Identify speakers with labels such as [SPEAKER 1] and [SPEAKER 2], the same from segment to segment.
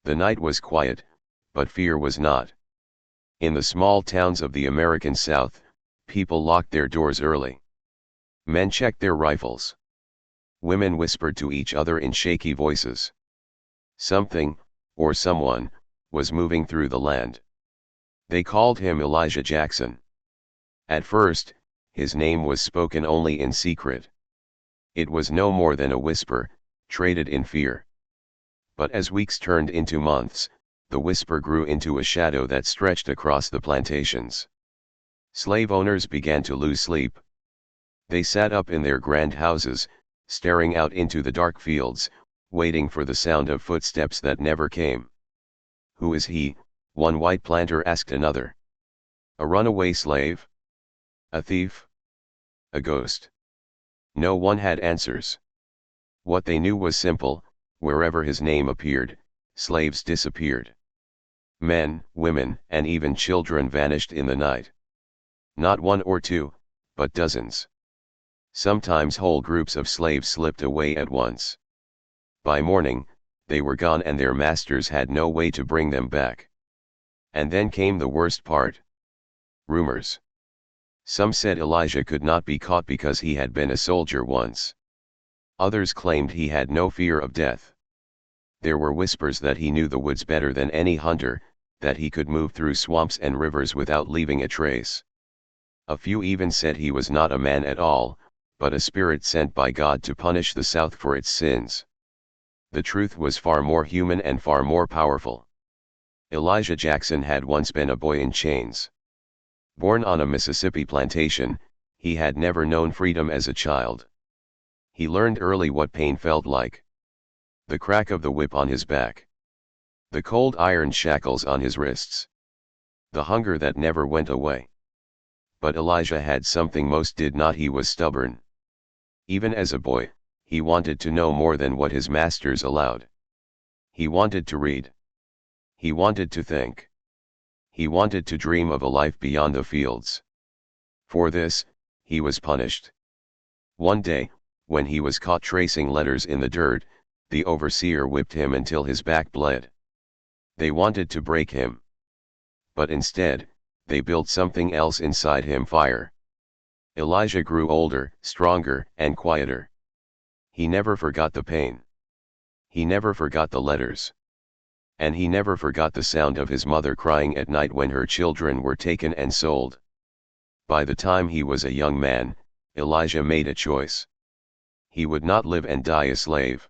[SPEAKER 1] The night was quiet, but fear was not. In the small towns of the American South, people locked their doors early. Men checked their rifles. Women whispered to each other in shaky voices. Something, or someone, was moving through the land. They called him Elijah Jackson. At first, his name was spoken only in secret. It was no more than a whisper, traded in fear. But as weeks turned into months, the whisper grew into a shadow that stretched across the plantations. Slave owners began to lose sleep. They sat up in their grand houses, staring out into the dark fields, waiting for the sound of footsteps that never came. "Who is he?" one white planter asked another. "A runaway slave? A thief? A ghost?" No one had answers. What they knew was simple: wherever his name appeared, slaves disappeared. Men, women, and even children vanished in the night. Not one or two, but dozens. Sometimes whole groups of slaves slipped away at once. By morning, they were gone and their masters had no way to bring them back. And then came the worst part. Rumors. Some said Elijah could not be caught because he had been a soldier once. Others claimed he had no fear of death. There were whispers that he knew the woods better than any hunter, that he could move through swamps and rivers without leaving a trace. A few even said he was not a man at all, but a spirit sent by God to punish the South for its sins. The truth was far more human and far more powerful. Elijah Jackson had once been a boy in chains. Born on a Mississippi plantation, he had never known freedom as a child. He learned early what pain felt like. The crack of the whip on his back. The cold iron shackles on his wrists. The hunger that never went away. But Elijah had something most did not. He was stubborn. Even as a boy, he wanted to know more than what his masters allowed. He wanted to read. He wanted to think. He wanted to dream of a life beyond the fields. For this, he was punished. One day, when he was caught tracing letters in the dirt, the overseer whipped him until his back bled. They wanted to break him. But instead, they built something else inside him: fire. Elijah grew older, stronger, and quieter. He never forgot the pain. He never forgot the letters. And he never forgot the sound of his mother crying at night when her children were taken and sold. By the time he was a young man, Elijah made a choice. He would not live and die a slave.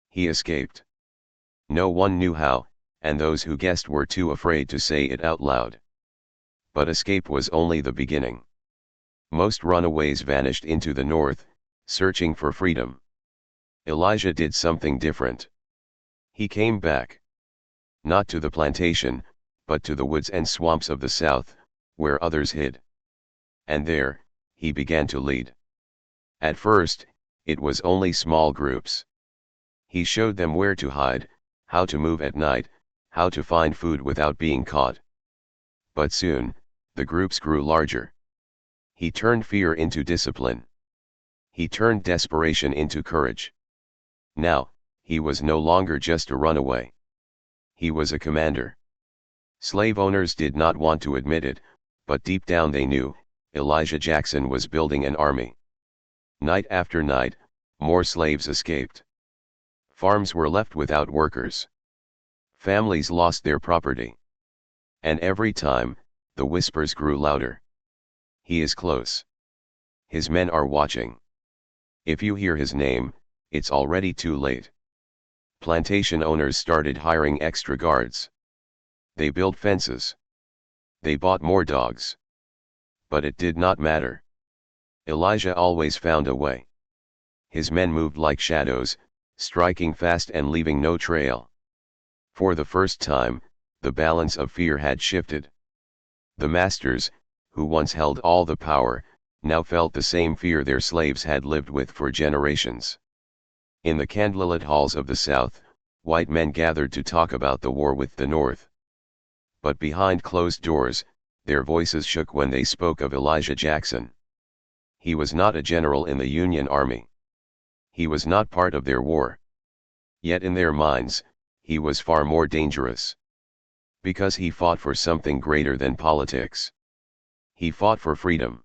[SPEAKER 1] He escaped. No one knew how, and those who guessed were too afraid to say it out loud. But escape was only the beginning. Most runaways vanished into the north, searching for freedom. Elijah did something different. He came back. Not to the plantation, but to the woods and swamps of the South, where others hid. And there, he began to lead. At first, it was only small groups. He showed them where to hide, how to move at night, how to find food without being caught. But soon, the groups grew larger. He turned fear into discipline. He turned desperation into courage. Now, he was no longer just a runaway. He was a commander. Slave owners did not want to admit it, but deep down they knew, Elijah Jackson was building an army. Night after night, more slaves escaped. Farms were left without workers. Families lost their property. And every time, the whispers grew louder. He is close. His men are watching. If you hear his name, it's already too late. Plantation owners started hiring extra guards. They built fences. They bought more dogs. But it did not matter. Elijah always found a way. His men moved like shadows, striking fast and leaving no trail. For the first time, the balance of fear had shifted. The masters, who once held all the power, now felt the same fear their slaves had lived with for generations. In the candlelit halls of the South, white men gathered to talk about the war with the North. But behind closed doors, their voices shook when they spoke of Elijah Jackson. He was not a general in the Union Army. He was not part of their war. Yet in their minds, he was far more dangerous. Because he fought for something greater than politics. He fought for freedom.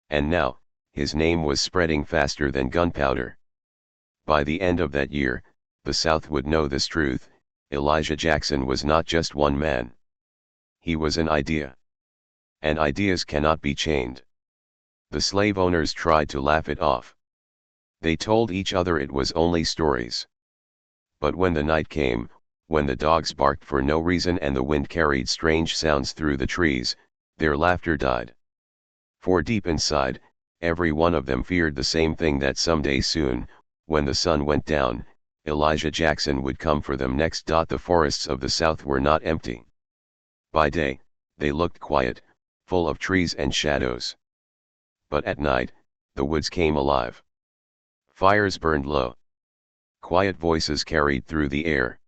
[SPEAKER 1] And now, his name was spreading faster than gunpowder. By the end of that year, the South would know this truth: Elijah Jackson was not just one man. He was an idea. And ideas cannot be chained. The slave owners tried to laugh it off. They told each other it was only stories. But when the night came, when the dogs barked for no reason and the wind carried strange sounds through the trees, their laughter died. For deep inside, every one of them feared the same thing: that someday soon, when the sun went down, Elijah Jackson would come for them next. The forests of the South were not empty. By day, they looked quiet, full of trees and shadows. But at night, the woods came alive. Fires burned low. Quiet voices carried through the air.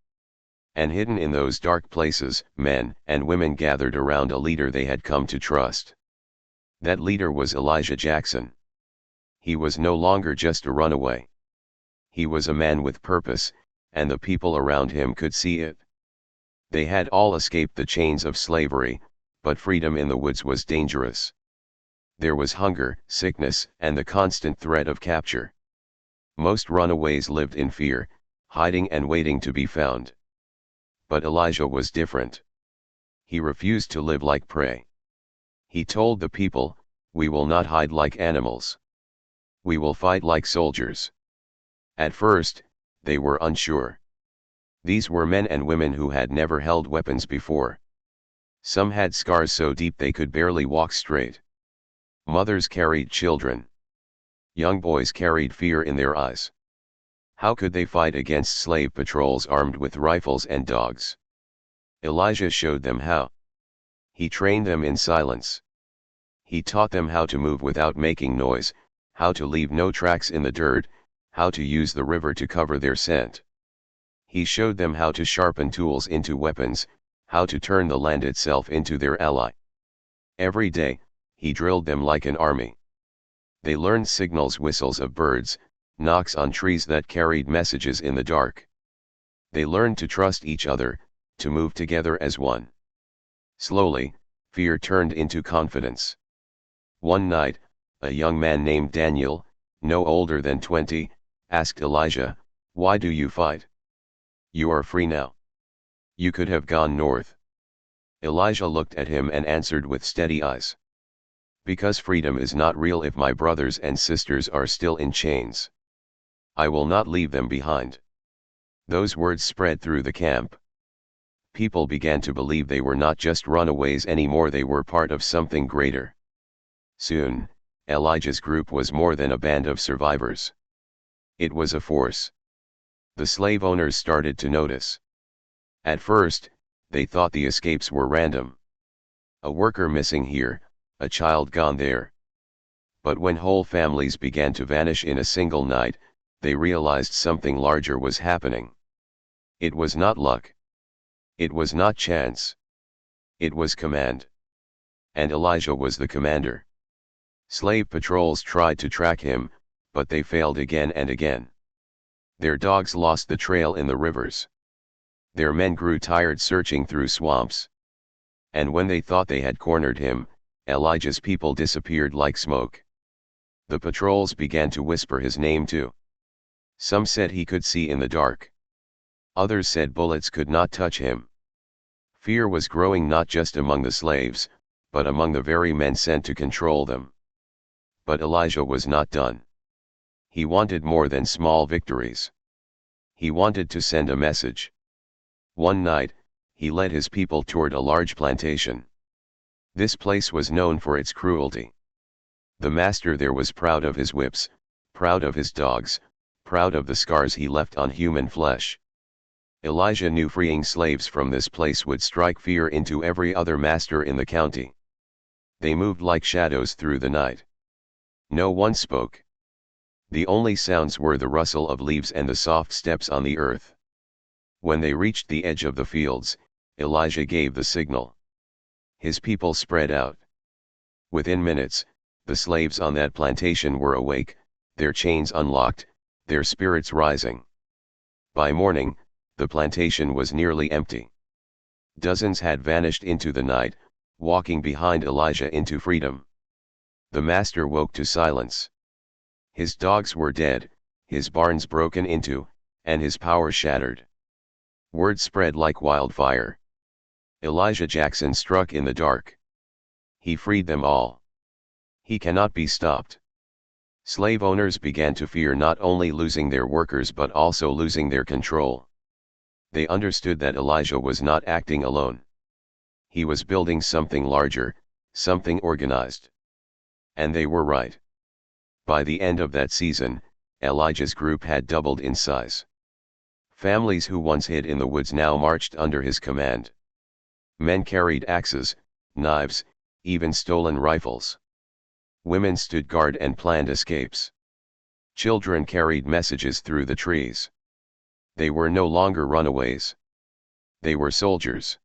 [SPEAKER 1] And hidden in those dark places, men and women gathered around a leader they had come to trust. That leader was Elijah Jackson. He was no longer just a runaway. He was a man with purpose, and the people around him could see it. They had all escaped the chains of slavery, but freedom in the woods was dangerous. There was hunger, sickness, and the constant threat of capture. Most runaways lived in fear, hiding and waiting to be found. But Elijah was different. He refused to live like prey. He told the people, "We will not hide like animals. We will fight like soldiers." At first, they were unsure. These were men and women who had never held weapons before. Some had scars so deep they could barely walk straight. Mothers carried children. Young boys carried fear in their eyes. How could they fight against slave patrols armed with rifles and dogs? Elijah showed them how. He trained them in silence. He taught them how to move without making noise, how to leave no tracks in the dirt, how to use the river to cover their scent. He showed them how to sharpen tools into weapons, how to turn the land itself into their ally. Every day, he drilled them like an army. They learned signals, whistles of birds, knocks on trees that carried messages in the dark. They learned to trust each other, to move together as one. Slowly, fear turned into confidence. One night, a young man named Daniel, no older than 20, asked Elijah, "Why do you fight? You are free now. You could have gone north." Elijah looked at him and answered with steady eyes. "Because freedom is not real if my brothers and sisters are still in chains. I will not leave them behind." Those words spread through the camp. People began to believe they were not just runaways anymore, they were part of something greater. Soon, Elijah's group was more than a band of survivors. It was a force. The slave owners started to notice. At first, they thought the escapes were random. A worker missing here, a child gone there. But when whole families began to vanish in a single night, they realized something larger was happening. It was not luck. It was not chance. It was command. And Elijah was the commander. Slave patrols tried to track him, but they failed again and again. Their dogs lost the trail in the rivers. Their men grew tired searching through swamps. And when they thought they had cornered him, Elijah's people disappeared like smoke. The patrols began to whisper his name too. Some said he could see in the dark. Others said bullets could not touch him. Fear was growing not just among the slaves, but among the very men sent to control them. But Elijah was not done. He wanted more than small victories. He wanted to send a message. One night, he led his people toward a large plantation. This place was known for its cruelty. The master there was proud of his whips, proud of his dogs, proud of the scars he left on human flesh. Elijah knew freeing slaves from this place would strike fear into every other master in the county. They moved like shadows through the night. No one spoke. The only sounds were the rustle of leaves and the soft steps on the earth. When they reached the edge of the fields, Elijah gave the signal. His people spread out. Within minutes, the slaves on that plantation were awake, their chains unlocked, their spirits rising. By morning, The plantation was nearly empty. Dozens had vanished into the night, walking behind Elijah into freedom. The master woke to silence. His dogs were dead, his barns broken into, and his power shattered. Word spread like wildfire. Elijah Jackson struck in the dark. He freed them all. He cannot be stopped. Slave owners began to fear not only losing their workers but also losing their control. They understood that Elijah was not acting alone. He was building something larger, something organized. And they were right. By the end of that season, Elijah's group had doubled in size. Families who once hid in the woods now marched under his command. Men carried axes, knives, even stolen rifles. Women stood guard and planned escapes. Children carried messages through the trees. They were no longer runaways. They were soldiers.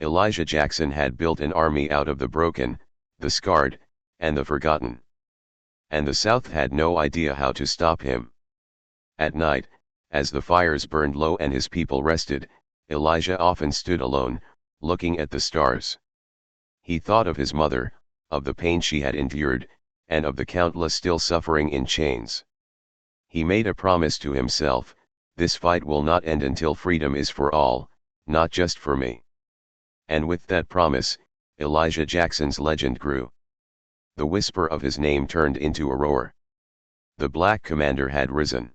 [SPEAKER 1] Elijah Jackson had built an army out of the broken, the scarred, and the forgotten. And the South had no idea how to stop him. At night, as the fires burned low and his people rested, Elijah often stood alone, looking at the stars. He thought of his mother, of the pain she had endured, and of the countless still suffering in chains. He made a promise to himself: this fight will not end until freedom is for all, not just for me. And with that promise, Elijah Jackson's legend grew. The whisper of his name turned into a roar. The black commander had risen.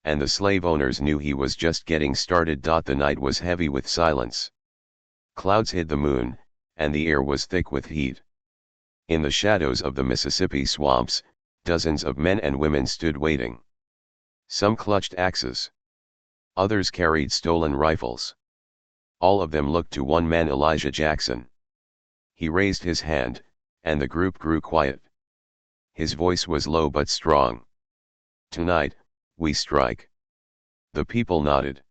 [SPEAKER 1] And the slave owners knew he was just getting started. The night was heavy with silence. Clouds hid the moon, and the air was thick with heat. In the shadows of the Mississippi swamps, dozens of men and women stood waiting. Some clutched axes. Others carried stolen rifles. All of them looked to one man, Elijah Jackson. He raised his hand, and the group grew quiet. His voice was low but strong. Tonight, we strike. The people nodded.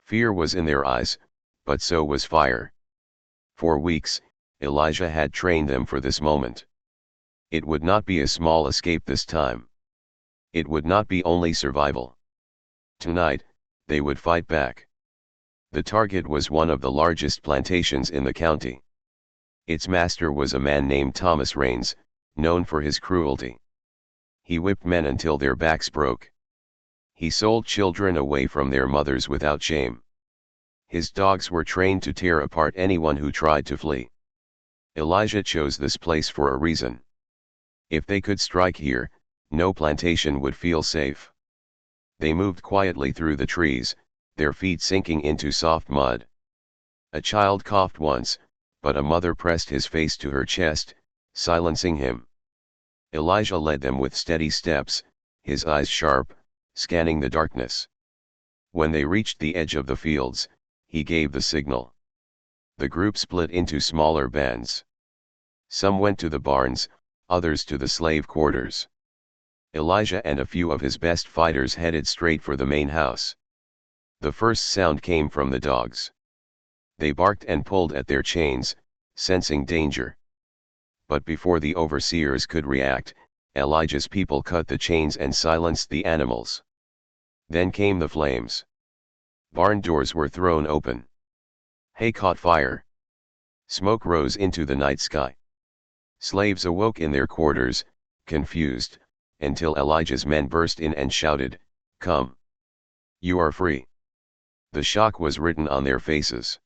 [SPEAKER 1] Fear was in their eyes, but so was fire. For weeks, Elijah had trained them for this moment. It would not be a small escape this time. It would not be only survival. Tonight, they would fight back. The target was one of the largest plantations in the county. Its master was a man named Thomas Raines, known for his cruelty. He whipped men until their backs broke. He sold children away from their mothers without shame. His dogs were trained to tear apart anyone who tried to flee. Elijah chose this place for a reason. If they could strike here, no plantation would feel safe. They moved quietly through the trees, their feet sinking into soft mud. A child coughed once, but a mother pressed his face to her chest, silencing him. Elijah led them with steady steps, his eyes sharp, scanning the darkness. When they reached the edge of the fields, he gave the signal. The group split into smaller bands. Some went to the barns, others to the slave quarters. Elijah and a few of his best fighters headed straight for the main house. The first sound came from the dogs. They barked and pulled at their chains, sensing danger. But before the overseers could react, Elijah's people cut the chains and silenced the animals. Then came the flames. Barn doors were thrown open. Hay caught fire. Smoke rose into the night sky. Slaves awoke in their quarters, confused, until Elijah's men burst in and shouted, "Come! You are free!" The shock was written on their faces.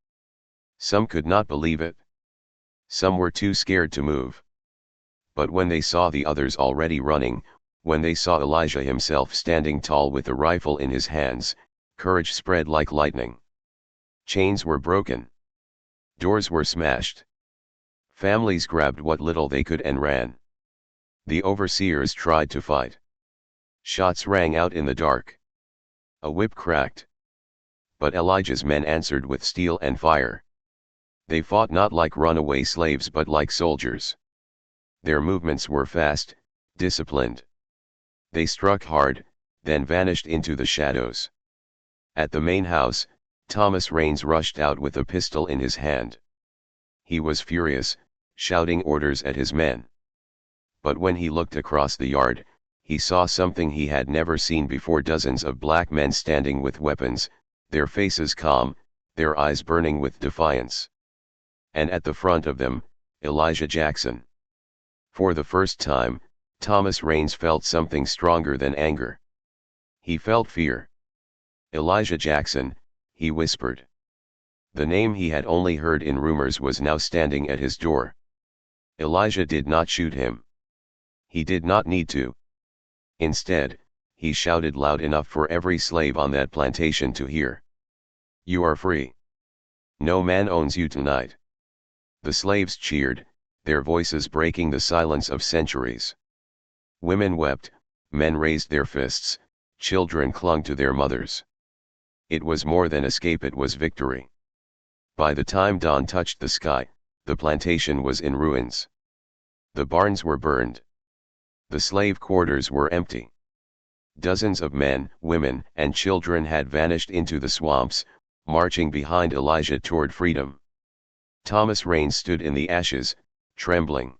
[SPEAKER 1] Some could not believe it. Some were too scared to move. But when they saw the others already running, when they saw Elijah himself standing tall with a rifle in his hands, courage spread like lightning. Chains were broken. Doors were smashed. Families grabbed what little they could and ran. The overseers tried to fight. Shots rang out in the dark. A whip cracked. But Elijah's men answered with steel and fire. They fought not like runaway slaves but like soldiers. Their movements were fast, disciplined. They struck hard, then vanished into the shadows. At the main house, Thomas Raines rushed out with a pistol in his hand. He was furious, shouting orders at his men. But when he looked across the yard, he saw something he had never seen before: dozens of black men standing with weapons, their faces calm, their eyes burning with defiance. And at the front of them, Elijah Jackson. For the first time, Thomas Raines felt something stronger than anger. He felt fear. Elijah Jackson, he whispered. The name he had only heard in rumors was now standing at his door. Elijah did not shoot him. He did not need to. Instead, he shouted loud enough for every slave on that plantation to hear. "You are free. No man owns you tonight." The slaves cheered, their voices breaking the silence of centuries. Women wept, men raised their fists, children clung to their mothers. It was more than escape, it was victory. By the time dawn touched the sky, the plantation was in ruins. The barns were burned. The slave quarters were empty. Dozens of men, women, and children had vanished into the swamps, marching behind Elijah toward freedom. Thomas Raines stood in the ashes, trembling.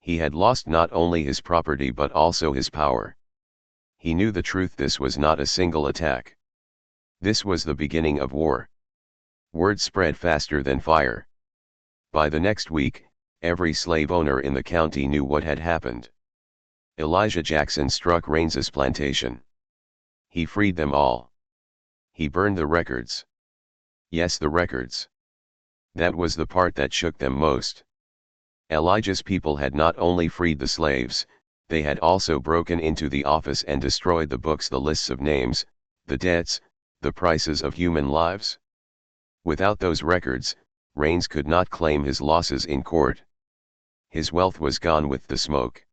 [SPEAKER 1] He had lost not only his property but also his power. He knew the truth: this was not a single attack. This was the beginning of war. Word spread faster than fire. By the next week, every slave owner in the county knew what had happened. Elijah Jackson struck Raines's plantation. He freed them all. He burned the records. Yes, the records. That was the part that shook them most. Elijah's people had not only freed the slaves, they had also broken into the office and destroyed the books, the lists of names, the debts, the prices of human lives. Without those records, Raines could not claim his losses in court. His wealth was gone with the smoke.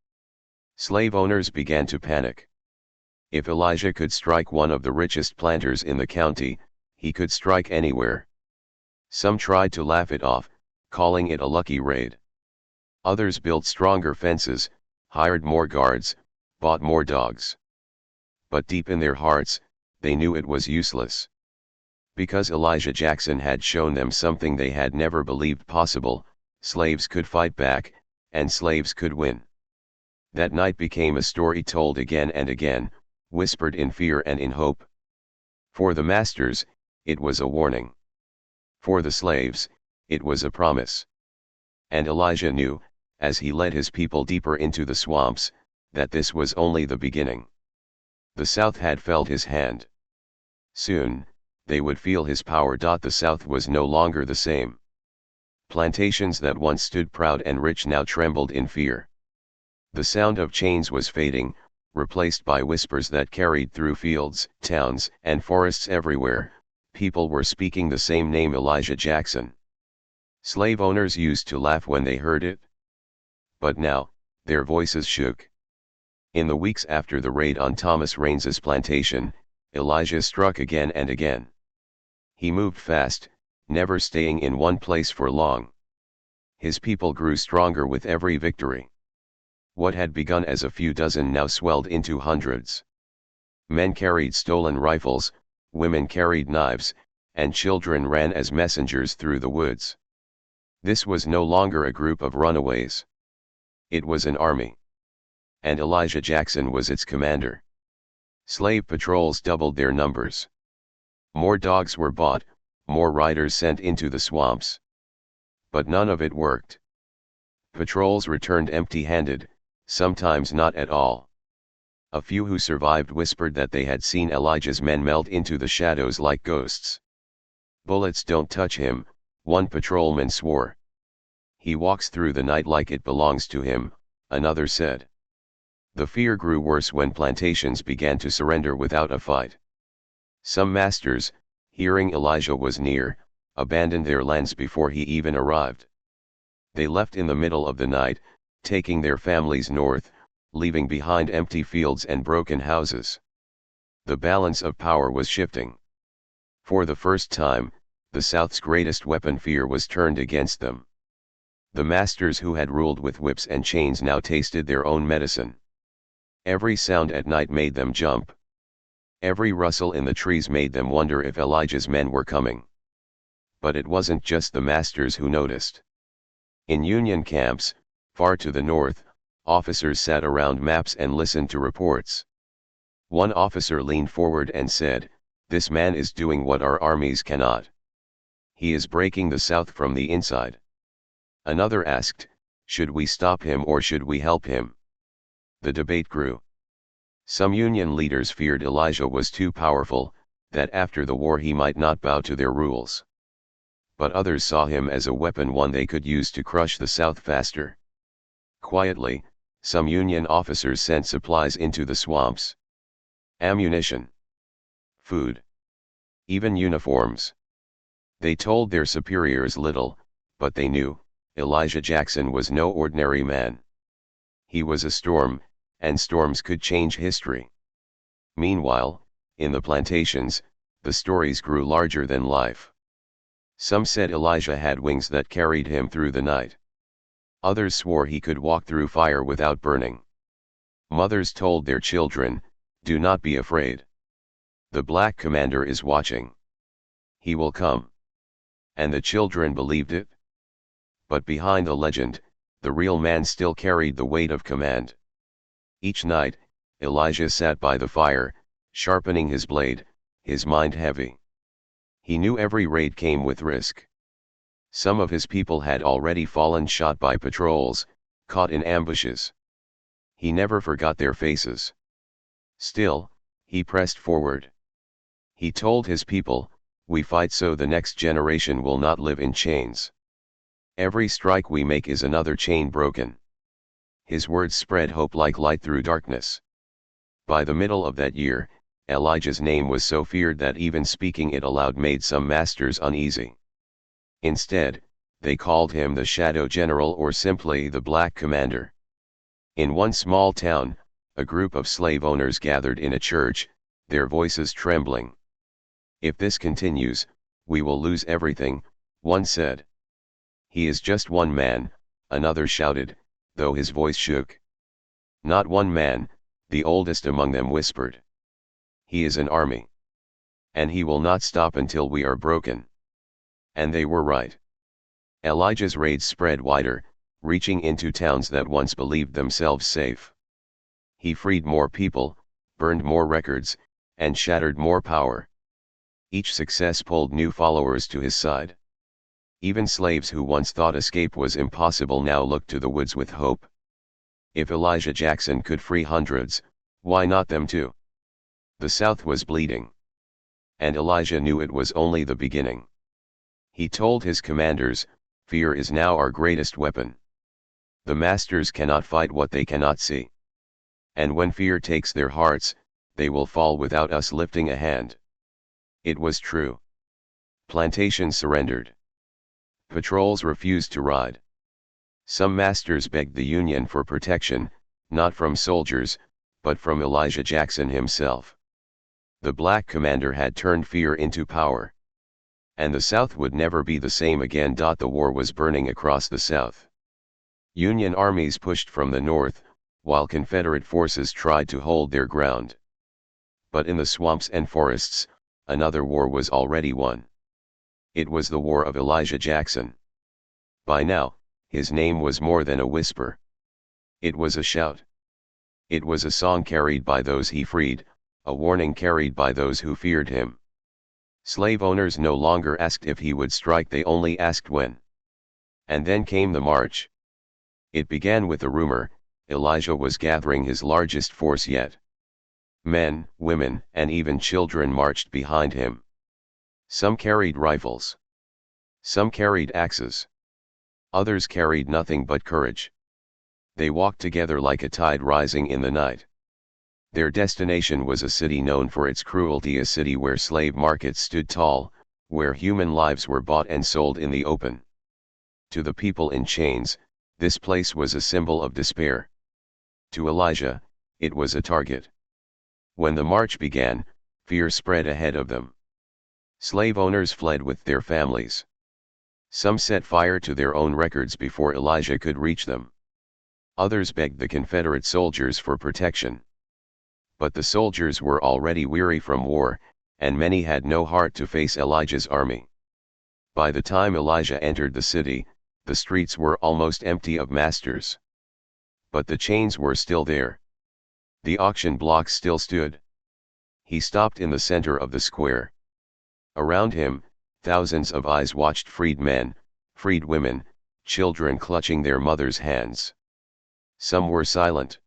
[SPEAKER 1] Slave owners began to panic. If Elijah could strike one of the richest planters in the county, he could strike anywhere. Some tried to laugh it off, calling it a lucky raid. Others built stronger fences, hired more guards, bought more dogs. But deep in their hearts, they knew it was useless. Because Elijah Jackson had shown them something they had never believed possible: slaves could fight back, and slaves could win. That night became a story told again and again, whispered in fear and in hope. For the masters, it was a warning. For the slaves, it was a promise. And Elijah knew, as he led his people deeper into the swamps, that this was only the beginning. The South had felt his hand. Soon, they would feel his power. The South was no longer the same. Plantations that once stood proud and rich now trembled in fear. The sound of chains was fading, replaced by whispers that carried through fields, towns, and forests everywhere. People were speaking the same name: Elijah Jackson. Slave owners used to laugh when they heard it. But now, their voices shook. In the weeks after the raid on Thomas Raines's plantation, Elijah struck again and again. He moved fast, never staying in one place for long. His people grew stronger with every victory. What had begun as a few dozen now swelled into hundreds. Men carried stolen rifles, women carried knives, and children ran as messengers through the woods. This was no longer a group of runaways. It was an army. And Elijah Jackson was its commander. Slave patrols doubled their numbers. More dogs were bought, more riders sent into the swamps. But none of it worked. Patrols returned empty-handed, sometimes not at all. A few who survived whispered that they had seen Elijah's men melt into the shadows like ghosts. "Bullets don't touch him," one patrolman swore. "He walks through the night like it belongs to him," another said. The fear grew worse when plantations began to surrender without a fight. Some masters, hearing Elijah was near, abandoned their lands before he even arrived. They left in the middle of the night, taking their families north, leaving behind empty fields and broken houses. The balance of power was shifting. For the first time, the South's greatest weapon, fear, was turned against them. The masters who had ruled with whips and chains now tasted their own medicine. Every sound at night made them jump. Every rustle in the trees made them wonder if Elijah's men were coming. But it wasn't just the masters who noticed. In Union camps, far to the north, officers sat around maps and listened to reports. One officer leaned forward and said, "This man is doing what our armies cannot. He is breaking the South from the inside." Another asked, "Should we stop him or should we help him?" The debate grew. Some Union leaders feared Elijah was too powerful, that after the war he might not bow to their rules. But others saw him as a weapon, one they could use to crush the South faster. Quietly, some Union officers sent supplies into the swamps. Ammunition, food, even uniforms. They told their superiors little, but they knew, Elijah Jackson was no ordinary man. He was a storm, and storms could change history. Meanwhile, in the plantations, the stories grew larger than life. Some said Elijah had wings that carried him through the night. Others swore he could walk through fire without burning. Mothers told their children, "Do not be afraid. The black commander is watching. He will come." And the children believed it. But behind the legend, the real man still carried the weight of command. Each night, Elijah sat by the fire, sharpening his blade, his mind heavy. He knew every raid came with risk. Some of his people had already fallen shot by patrols, caught in ambushes. He never forgot their faces. Still, he pressed forward. He told his people, "We fight so the next generation will not live in chains. Every strike we make is another chain broken." His words spread hope like light through darkness. By the middle of that year, Elijah's name was so feared that even speaking it aloud made some masters uneasy. Instead, they called him the Shadow General or simply the Black Commander. In one small town, a group of slave owners gathered in a church, their voices trembling. "If this continues, we will lose everything," one said. "He is just one man," another shouted, though his voice shook. "Not one man," the oldest among them whispered. "He is an army. And he will not stop until we are broken." And they were right. Elijah's raids spread wider, reaching into towns that once believed themselves safe. He freed more people, burned more records, and shattered more power. Each success pulled new followers to his side. Even slaves who once thought escape was impossible now looked to the woods with hope. If Elijah Jackson could free hundreds, why not them too? The South was bleeding. And Elijah knew it was only the beginning. He told his commanders, "Fear is now our greatest weapon. The masters cannot fight what they cannot see. And when fear takes their hearts, they will fall without us lifting a hand." It was true. Plantations surrendered. Patrols refused to ride. Some masters begged the Union for protection, not from soldiers, but from Elijah Jackson himself. The Black Commander had turned fear into power. And the South would never be the same again. The war was burning across the South. Union armies pushed from the north, while Confederate forces tried to hold their ground. But in the swamps and forests, another war was already won. It was the War of Elijah Jackson. By now, his name was more than a whisper. It was a shout. It was a song carried by those he freed, a warning carried by those who feared him. Slave owners no longer asked if he would strike, they only asked when. And then came the march. It began with a rumor: Elijah was gathering his largest force yet. Men, women, and even children marched behind him. Some carried rifles. Some carried axes. Others carried nothing but courage. They walked together like a tide rising in the night. Their destination was a city known for its cruelty, a city where slave markets stood tall, where human lives were bought and sold in the open. To the people in chains, this place was a symbol of despair. To Elijah, it was a target. When the march began, fear spread ahead of them. Slave owners fled with their families. Some set fire to their own records before Elijah could reach them. Others begged the Confederate soldiers for protection. But the soldiers were already weary from war, and many had no heart to face Elijah's army. By the time Elijah entered the city, the streets were almost empty of masters. But the chains were still there. The auction blocks still stood. He stopped in the center of the square. Around him, thousands of eyes watched freed men, freed women, children clutching their mothers' hands. Some were silent.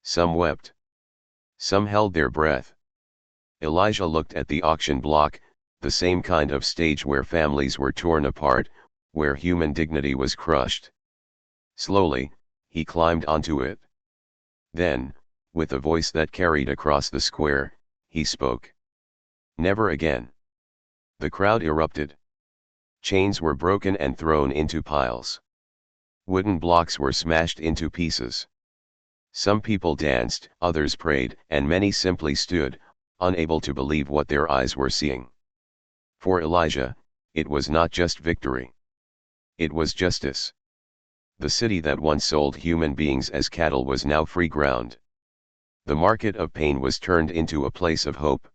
[SPEAKER 1] Some wept. Some held their breath. Elijah looked at the auction block, the same kind of stage where families were torn apart, where human dignity was crushed. Slowly, he climbed onto it. Then, with a voice that carried across the square, he spoke. Never again. The crowd erupted. Chains were broken and thrown into piles. Wooden blocks were smashed into pieces. Some people danced, others prayed, and many simply stood, unable to believe what their eyes were seeing. For Elijah, it was not just victory. It was justice. The city that once sold human beings as cattle was now free ground. The market of pain was turned into a place of hope.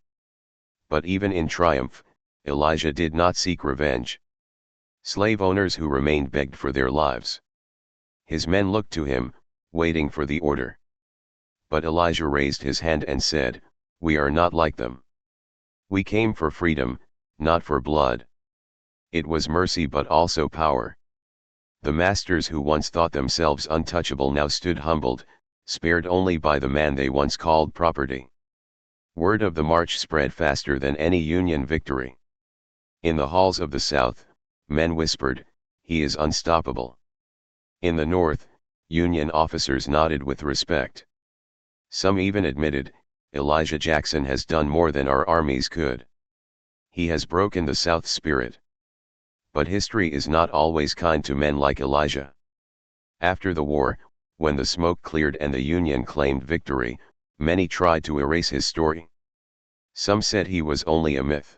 [SPEAKER 1] But even in triumph, Elijah did not seek revenge. Slave owners who remained begged for their lives. His men looked to him, waiting for the order. But Elijah raised his hand and said, "We are not like them. We came for freedom, not for blood." It was mercy but also power. The masters who once thought themselves untouchable now stood humbled, spared only by the man they once called property. Word of the march spread faster than any Union victory. In the halls of the South, men whispered, "He is unstoppable." In the North, Union officers nodded with respect. Some even admitted, "Elijah Jackson has done more than our armies could. He has broken the South's spirit." But history is not always kind to men like Elijah. After the war, when the smoke cleared and the Union claimed victory, many tried to erase his story. Some said he was only a myth.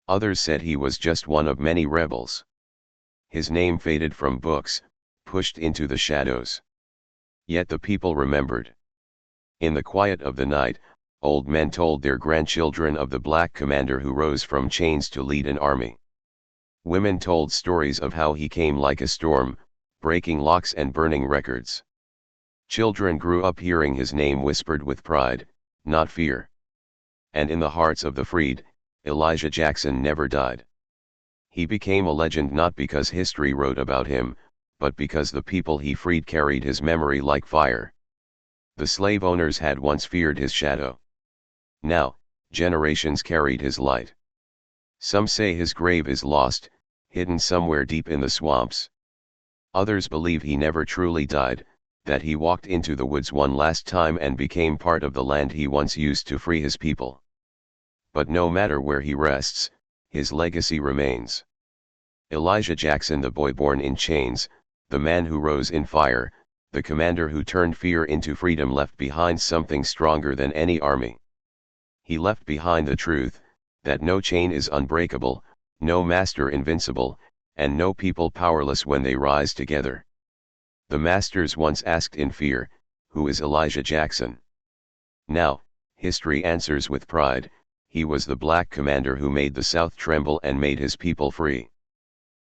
[SPEAKER 1] Others said he was just one of many rebels. His name faded from books, pushed into the shadows. Yet the people remembered. In the quiet of the night, old men told their grandchildren of the black commander who rose from chains to lead an army. Women told stories of how he came like a storm, breaking locks and burning records. Children grew up hearing his name whispered with pride, not fear. And in the hearts of the freed, Elijah Jackson never died. He became a legend not because history wrote about him, but because the people he freed carried his memory like fire. The slave owners had once feared his shadow. Now, generations carried his light. Some say his grave is lost, hidden somewhere deep in the swamps. Others believe he never truly died, that he walked into the woods one last time and became part of the land he once used to free his people. But no matter where he rests, his legacy remains. Elijah Jackson, the boy born in chains, the man who rose in fire, the commander who turned fear into freedom, left behind something stronger than any army. He left behind the truth, that no chain is unbreakable, no master invincible, and no people powerless when they rise together. The masters once asked in fear, "Who is Elijah Jackson?" Now, history answers with pride, "He was the black commander who made the South tremble and made his people free."